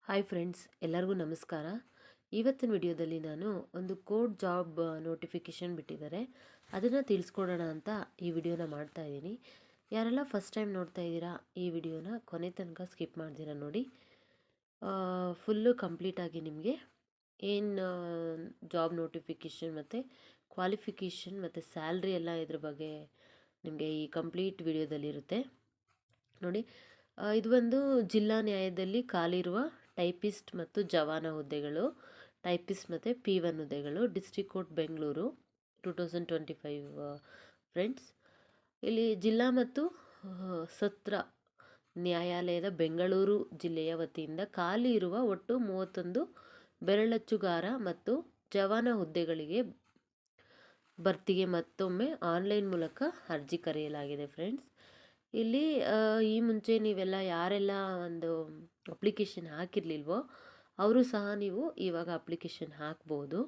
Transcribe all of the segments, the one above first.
Hi friends, ಎಲ್ಲರಿಗೂ ನಮಸ್ಕಾರ. ಇವತ್ತಿನ ವಿಡಿಯೋದಲ್ಲಿ ನಾನು ಒಂದು ಕೋಡ್ ಜಾಬ್ ನೋಟಿಫಿಕೇಷನ್ ಬಿಟ್ಟಿದ್ದಾರೆ, ಅದನ್ನು ತಿಳಿಸ್ಕೊಡೋಣ ಅಂತ ಈ ವಿಡಿಯೋನ ಮಾಡ್ತಾ ಇದ್ದೀನಿ. ಯಾರೆಲ್ಲ ಫಸ್ಟ್ ಟೈಮ್ ನೋಡ್ತಾ ಇದ್ದೀರಾ ಈ ವಿಡಿಯೋನ ಕೊನೆ ತನಕ ಸ್ಕಿಪ್ ಮಾಡ್ದಿರಾ ನೋಡಿ. ಫುಲ್ಲು ಕಂಪ್ಲೀಟಾಗಿ ನಿಮಗೆ ಏನು ಜಾಬ್ ನೋಟಿಫಿಕೇಷನ್ ಮತ್ತು ಕ್ವಾಲಿಫಿಕೇಷನ್ ಮತ್ತು ಸ್ಯಾಲ್ರಿ ಎಲ್ಲ ಇದ್ರ ಬಗ್ಗೆ ನಿಮಗೆ ಈ ಕಂಪ್ಲೀಟ್ ವಿಡಿಯೋದಲ್ಲಿರುತ್ತೆ ನೋಡಿ. ಇದು ಒಂದು ಜಿಲ್ಲಾ ನ್ಯಾಯದಲ್ಲಿ ಖಾಲಿರುವ ಟೈಪಿಸ್ಟ್ ಮತ್ತು ಜವಾನ ಹುದ್ದೆಗಳು, ಟೈಪಿಸ್ಟ್ ಮತ್ತು P1 ಹುದ್ದೆಗಳು, ಡಿಸ್ಟ್ರಿಕ್ಟ್ ಕೋರ್ಟ್ ಬೆಂಗಳೂರು 2025 ಫ್ರೆಂಡ್ಸ್. ಇಲ್ಲಿ ಜಿಲ್ಲಾ ಮತ್ತು ಸತ್ರ ನ್ಯಾಯಾಲಯದ ಬೆಂಗಳೂರು ಜಿಲ್ಲೆಯ ವತಿಯಿಂದ ಖಾಲಿ ಇರುವ ಒಟ್ಟು 31 ಬೆರಳಚ್ಚುಗಾರ ಮತ್ತು ಜವಾನ ಹುದ್ದೆಗಳಿಗೆ ಭರ್ತಿಗೆ ಮತ್ತೊಮ್ಮೆ ಆನ್ಲೈನ್ ಮೂಲಕ ಅರ್ಜಿ ಕರೆಯಲಾಗಿದೆ ಫ್ರೆಂಡ್ಸ್. ಇಲ್ಲಿ ಈ ಮುಂಚೆ ನೀವೆಲ್ಲ ಯಾರೆಲ್ಲ ಒಂದು ಅಪ್ಲಿಕೇಶನ್ ಹಾಕಿರಲಿಲ್ವೋ ಅವರು ಸಹ ನೀವು ಇವಾಗ ಅಪ್ಲಿಕೇಶನ್ ಹಾಕ್ಬೋದು.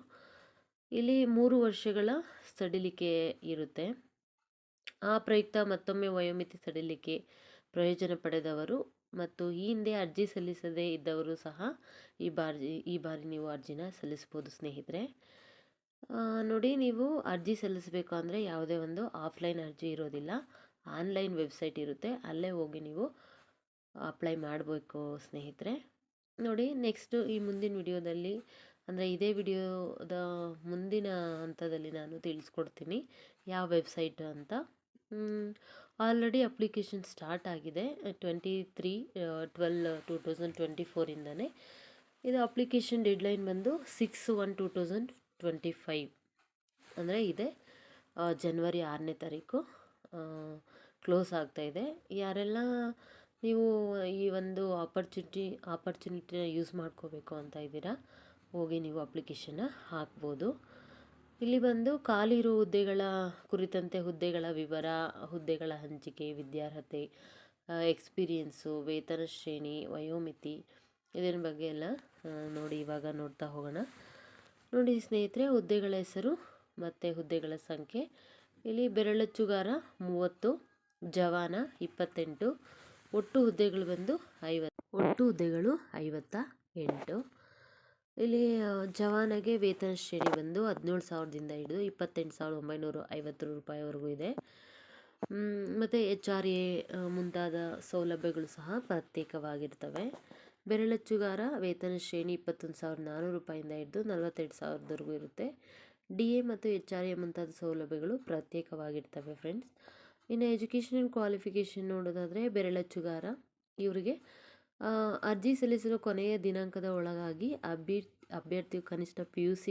ಇಲ್ಲಿ 3 ವರ್ಷಗಳ ಸಡಿಲಿಕೆ ಇರುತ್ತೆ. ಆ ಪ್ರಯುಕ್ತ ಮತ್ತೊಮ್ಮೆ ವಯೋಮಿತಿ ಸಡಿಲಿಕೆ ಪ್ರಯೋಜನ ಪಡೆದವರು ಮತ್ತು ಈ ಹಿಂದೆ ಅರ್ಜಿ ಸಲ್ಲಿಸದೇ ಇದ್ದವರು ಸಹ ಈ ಬಾರಿ ನೀವು ಅರ್ಜಿನ ಸಲ್ಲಿಸ್ಬೋದು ಸ್ನೇಹಿತರೆ. ನೋಡಿ, ನೀವು ಅರ್ಜಿ ಸಲ್ಲಿಸಬೇಕು ಅಂದರೆ ಯಾವುದೇ ಒಂದು ಆಫ್ಲೈನ್ ಅರ್ಜಿ ಇರೋದಿಲ್ಲ, ಆನ್ಲೈನ್ ವೆಬ್ಸೈಟ್ ಇರುತ್ತೆ, ಅಲ್ಲೇ ಹೋಗಿ ನೀವು ಅಪ್ಲೈ ಮಾಡಬೇಕು ಸ್ನೇಹಿತರೆ. ನೋಡಿ, ನೆಕ್ಸ್ಟು ಈ ಮುಂದಿನ ವಿಡಿಯೋದಲ್ಲಿ ಅಂದರೆ ಇದೇ ವಿಡಿಯೋದ ಮುಂದಿನ ಹಂತದಲ್ಲಿ ನಾನು ತಿಳಿಸ್ಕೊಡ್ತೀನಿ ಯಾವ ವೆಬ್ಸೈಟ್ ಅಂತ. ಆಲ್ರೆಡಿ ಅಪ್ಲಿಕೇಶನ್ ಸ್ಟಾರ್ಟ್ ಆಗಿದೆ 23/12/2024ಇಂದನೇ. ಇದು ಅಪ್ಲಿಕೇಶನ್ ಡೆಡ್ಲೈನ್ ಬಂದು 6/1/2025 ಅಂದರೆ ಇದೆ ಜನವರಿ 6ನೇ ತಾರೀಕು ಕ್ಲೋಸ್ ಆಗ್ತಾಯಿದೆ. ಯಾರೆಲ್ಲ ನೀವು ಈ ಒಂದು ಆಪರ್ಚುನಿಟಿನ ಯೂಸ್ ಮಾಡ್ಕೋಬೇಕು ಅಂತ ಇದ್ದೀರಾ, ಹೋಗಿ ನೀವು ಅಪ್ಲಿಕೇಶನ್ನ ಹಾಕ್ಬೋದು. ಇಲ್ಲಿ ಬಂದು ಖಾಲಿ ಇರೋ ಹುದ್ದೆಗಳ ಕುರಿತಂತೆ ಹುದ್ದೆಗಳ ವಿವರ, ಹುದ್ದೆಗಳ ಹಂಚಿಕೆ, ವಿದ್ಯಾರ್ಹತೆ, ಎಕ್ಸ್ಪೀರಿಯೆನ್ಸು, ವೇತನ ಶ್ರೇಣಿ, ವಯೋಮಿತಿ ಇದರ ಬಗ್ಗೆ ಎಲ್ಲ ನೋಡಿ ಇವಾಗ ನೋಡ್ತಾ ಹೋಗೋಣ. ನೋಡಿ ಸ್ನೇಹಿತರೆ, ಹುದ್ದೆಗಳ ಹೆಸರು ಮತ್ತು ಹುದ್ದೆಗಳ ಸಂಖ್ಯೆ. ಇಲ್ಲಿ ಬೆರಳಚ್ಚುಗಾರ 30, ಜವಾನ 28, ಒಟ್ಟು ಹುದ್ದೆಗಳು ಬಂದು 58. ಇಲ್ಲಿ ಜವಾನಗೆ ವೇತನ ಶ್ರೇಣಿ ಬಂದು 17,000ದಿಂದ ಹಿಡಿದು 28,950 ರೂಪಾಯಿವರೆಗೂ ಇದೆ. ಮತ್ತು HRA ಮುಂತಾದ ಸೌಲಭ್ಯಗಳು ಸಹ ಪ್ರತ್ಯೇಕವಾಗಿರ್ತವೆ. ಬೆರಳಚ್ಚುಗಾರ ವೇತನ ಶ್ರೇಣಿ 21,400 ರೂಪಾಯಿಂದ ಹಿಡಿದು 42,000ವರೆಗೂ ಇರುತ್ತೆ. DA ಮತ್ತು HRA ಮುಂತಾದ ಸೌಲಭ್ಯಗಳು ಪ್ರತ್ಯೇಕವಾಗಿರ್ತವೆ ಫ್ರೆಂಡ್ಸ್. ಇನ್ನು ಎಜುಕೇಷನ್ ಆ್ಯಂಡ್ ಕ್ವಾಲಿಫಿಕೇಷನ್ ನೋಡೋದಾದರೆ ಬೆರಳಚ್ಚುಗಾರ ಇವರಿಗೆ ಅರ್ಜಿ ಸಲ್ಲಿಸಲು ಕೊನೆಯ ದಿನಾಂಕದ ಒಳಗಾಗಿ ಅಭ್ಯರ್ಥಿಯು ಕನಿಷ್ಠ PUC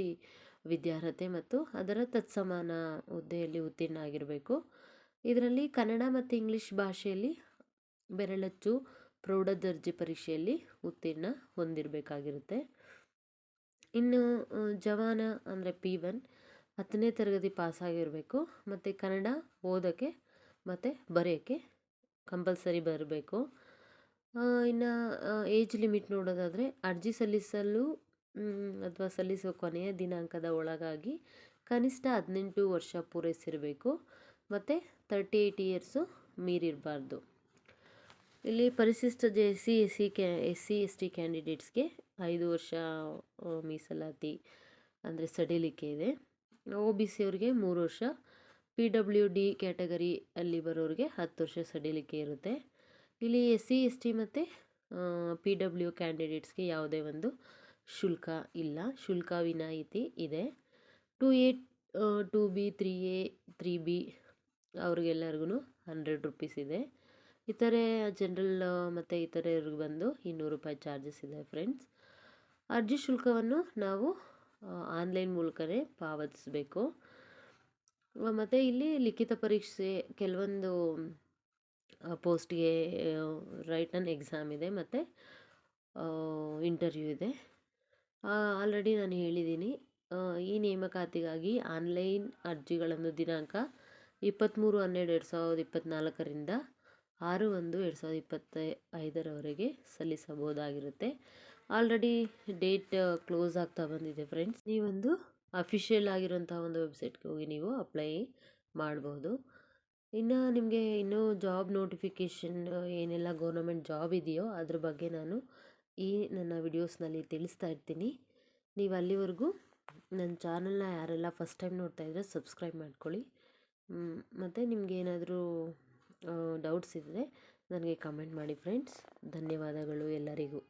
ವಿದ್ಯಾರ್ಹತೆ ಮತ್ತು ಅದರ ತತ್ಸಮಾನ ಹುದ್ದೆಯಲ್ಲಿ ಉತ್ತೀರ್ಣ ಆಗಿರಬೇಕು. ಇದರಲ್ಲಿ ಕನ್ನಡ ಮತ್ತು ಇಂಗ್ಲೀಷ್ ಭಾಷೆಯಲ್ಲಿ ಬೆರಳಚ್ಚು ಪ್ರೌಢ ದರ್ಜೆ ಪರೀಕ್ಷೆಯಲ್ಲಿ ಉತ್ತೀರ್ಣ ಹೊಂದಿರಬೇಕಾಗಿರುತ್ತೆ. ಇನ್ನು ಜವಾನ ಅಂದರೆ P1 10ನೇ ತರಗತಿ ಪಾಸಾಗಿರಬೇಕು ಮತ್ತು ಕನ್ನಡ ಓದೋಕ್ಕೆ ಮತ್ತು ಬರೆಯೋಕ್ಕೆ ಕಂಪಲ್ಸರಿ ಬರಬೇಕು. ಇನ್ನು ಏಜ್ ಲಿಮಿಟ್ ನೋಡೋದಾದರೆ ಅರ್ಜಿ ಸಲ್ಲಿಸಲು ಅಥವಾ ಸಲ್ಲಿಸುವ ಕೊನೆಯ ದಿನಾಂಕದ ಒಳಗಾಗಿ ಕನಿಷ್ಠ 18 ವರ್ಷ ಪೂರೈಸಿರಬೇಕು ಮತ್ತು 38 ಇಯರ್ಸು ಮೀರಿರಬಾರ್ದು. ಇಲ್ಲಿ ಪರಿಶಿಷ್ಟ SC/ST ಕ್ಯಾಂಡಿಡೇಟ್ಸ್ಗೆ 5 ವರ್ಷ ಮೀಸಲಾತಿ ಅಂದರೆ ಸಡಿಲಿಕೆ ಇದೆ. OBC ಅವರಿಗೆ 3 ವರ್ಷ, PWD ಕ್ಯಾಟಗರಿ ಅಲ್ಲಿ ಬರೋರಿಗೆ 10 ವರ್ಷ ಸಡಿಲಿಕೆ ಇರುತ್ತೆ. ಇಲ್ಲಿ SC/ST ಮತ್ತು PW ಕ್ಯಾಂಡಿಡೇಟ್ಸ್ಗೆ ಯಾವುದೇ ಒಂದು ಶುಲ್ಕ ಇಲ್ಲ, ಶುಲ್ಕ ವಿನಾಯಿತಿ ಇದೆ. 2A 2B 3A 3B ಅವ್ರಿಗೆಲ್ಲರಿಗೂ 100 rupees ಇದೆ. ಇತರೆ ಜನರಲ್ ಮತ್ತು ಇತರರಿಗೆ ಬಂದು 200 ರೂಪಾಯಿ ಚಾರ್ಜಸ್ ಇದೆ ಫ್ರೆಂಡ್ಸ್. ಅರ್ಜಿ ಶುಲ್ಕವನ್ನು ನಾವು ಆನ್ಲೈನ್ ಮೂಲಕವೇ ಪಾವತಿಸಬೇಕು. ಮತ್ತು ಇಲ್ಲಿ ಲಿಖಿತ ಪರೀಕ್ಷೆ, ಕೆಲವೊಂದು ಪೋಸ್ಟ್ಗೆ ರೈಟನ್ ಎಕ್ಸಾಮ್ ಇದೆ ಮತ್ತು ಇಂಟರ್ವ್ಯೂ ಇದೆ. ಆಲ್ರೆಡಿ ನಾನು ಹೇಳಿದ್ದೀನಿ. ಈ ನೇಮಕಾತಿಗಾಗಿ ಆನ್ಲೈನ್ ಅರ್ಜಿಗಳನ್ನು ದಿನಾಂಕ 23/12/2024ರಿಂದ 6/1/2025ರವರೆಗೆ ಸಲ್ಲಿಸಬಹುದಾಗಿರುತ್ತೆ. ಆಲ್ರೆಡಿ ಡೇಟ್ ಕ್ಲೋಸ್ ಆಗ್ತಾ ಬಂದಿದೆ ಫ್ರೆಂಡ್ಸ್. ನೀವೊಂದು ಅಫಿಷಿಯಲ್ ಆಗಿರೋಂಥ ಒಂದು ವೆಬ್ಸೈಟ್ಗೆ ಹೋಗಿ ನೀವು ಅಪ್ಲೈ ಮಾಡ್ಬೋದು. ಇನ್ನು ನಿಮಗೆ ಇನ್ನೂ ಜಾಬ್ ನೋಟಿಫಿಕೇಷನ್ ಏನೆಲ್ಲ ಗೌರ್ನಮೆಂಟ್ ಜಾಬ್ ಇದೆಯೋ ಅದ್ರ ಬಗ್ಗೆ ನಾನು ಈ ನನ್ನ ವಿಡಿಯೋಸ್ನಲ್ಲಿ ತಿಳಿಸ್ತಾ ಇರ್ತೀನಿ. ನೀವು ಅಲ್ಲಿವರೆಗೂ ನನ್ನ ಚಾನಲ್ನ ಯಾರೆಲ್ಲ ಫಸ್ಟ್ ಟೈಮ್ ನೋಡ್ತಾ ಇದ್ದರೆ ಸಬ್ಸ್ಕ್ರೈಬ್ ಮಾಡ್ಕೊಳ್ಳಿ. ಮತ್ತು ನಿಮಗೇನಾದರೂ ಡೌಟ್ಸ್ ಇದ್ದರೆ ನನಗೆ ಕಮೆಂಟ್ ಮಾಡಿ ಫ್ರೆಂಡ್ಸ್. ಧನ್ಯವಾದಗಳು ಎಲ್ಲರಿಗೂ.